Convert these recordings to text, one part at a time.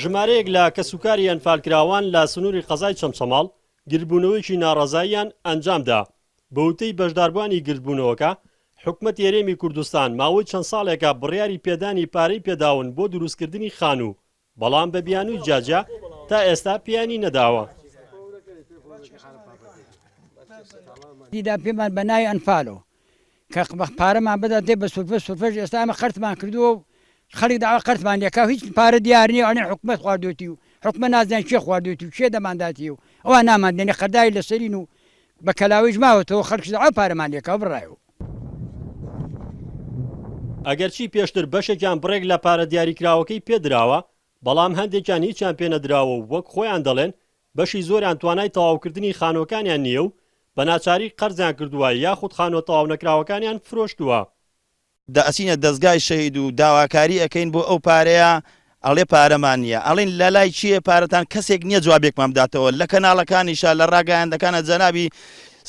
ژمارەیەک لە کەسوکاری ئەنفالکراوان لە سنووری قەزای چەمچەماڵ گرتبوونەوەیکی ناڕەزاییان ئەنجامدا. بەوتەی بەشداربوانی گرتبوونەوەکە حکومەت هێرێمی کوردستان ماوەی چەند ساڵێکە بڕیاری پێدانی پارەی پێداون بۆ دروستکردنی خانوو، بەڵام بە بیانووی جاجا تا ئێستا پیانی نەداوە. دیدا پێمان بە ناوی ئەنفالۆ کە پارەمان بدات دێ بە سولفەش ئێستا ئەمە قەرتمان کردووە و خەڵک داوا قەرتمان لێکا هیچ پارە دیار نییە ئەڵێن حکومەت خواردوێتی و حکومە نازانین کێ خواردوێتی و کێ دەمانداتی و ئەوە ناماندێنێ خەردای لەسەرین و بە کەلاویش ماوەتەوە خەڵکیش داوا پارەمان لێکا بڕایەوە. ئەگەرچی پێشتر بەشێکیان بڕێک لە پارە دیاریکراوەکەی پێدراوە، بەڵام هەندێکیان هیچیان پێ نەدراوە و وەک خۆیان دەڵێن بەشی زۆریان توانای تەواوکردنی خانووەکانیان نییە و بە ناچاری قەرزیان کردووە یاخود خانووە تەواو نەکراوەکانیان فرۆشتووە. ئەچینە دەستگای شەهید و داواکاری ئەەکەین بۆ ئەو پارەیە ئەڵێ پارەمان نییە، ئەڵێن لە لای چییە پارەتان کەسێک نییە جوابێکمان بداتەوە. لە کەناڵەکانیشا لە ڕاگەیاندەکانە جەنابی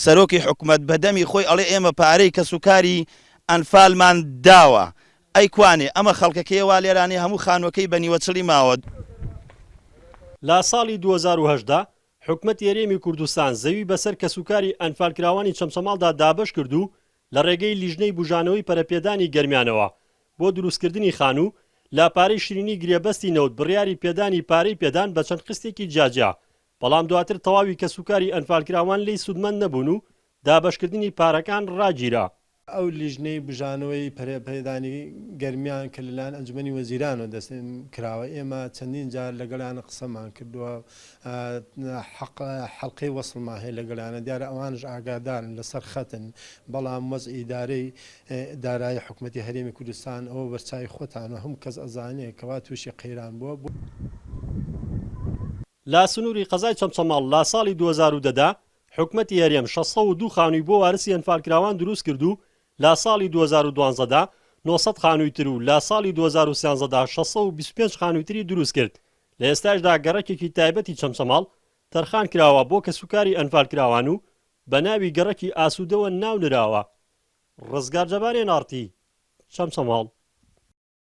سەرۆکی حکومەت بەدەمی خۆی ئەڵێ ئێمە پارەی کەسوکاری ئەنفالمان داوە. ئەی کوانێ ئەمە خەڵکەکەی وا لێرانی هەموو خانووەکەی بە نیوەچڵی ماوە. لە ساڵی 2010 حکومەت هێرێمی کوردستان زەوی بەسەر کەسوکاری ئەنفالکراوانی چەمچەماڵدا دابەش کردو لە ڕێگەی لیژنەی بژانەوەی پەرەپێدانی گەرمیانەوە بۆ دروستکردنی خانوو لە پارەی شیرینی گرێبەستی نەوت بڕیاری پێدانی پارەی پێدان بە چەند قستێکی جاجا، بەڵام دواتر تەواوی کەسوکاری ئەنفالکراوان لی سودمەند نەبوون و دابەشکردنی پارەکان ڕاگیرا. ئەو لیژنەی بژانەوەی پەرەپێدانی گەرمیان کە لەلایەن ئەنجومەنی وەزیرانەوە دەستێن کراوە. ئێمە چەندین جار لەگەڵیانە قسەمان کردووە، حەڵقەی وەسڵمان هەیە لەگەڵیانە، دیارە ئەوانش ئاگادارن لەسەر خەتن، بەڵام وەزعی ئیدارەی دارایی حکوومەتی هەرێمی کوردستان ئەوە بەرچاوی خۆتانە هەموو کەس ئەزانێ کەوا تووشی قەیران بووە. لە سنووری قەزای چەمچەماڵ لە ساڵی 2010 حکومەتی هەرێم 602 خانووی بۆ وارسی ئەنفالکراوان دروست کردو، لە ساڵی 2012 900 خانووی تر و لە ساڵی 2013 625 خانووی تری دروست کرد. لە ئێستاشدا گەڕەکێکی تایبەتی چەمچەماڵ تەرخان کراوە بۆ کەسوکاری ئەنفالکراوان و بە ناوی گەڕەکی ئاسوودەوە ناونراوە. ڕزگار جەبارێ نارتی، چەمچەماڵ.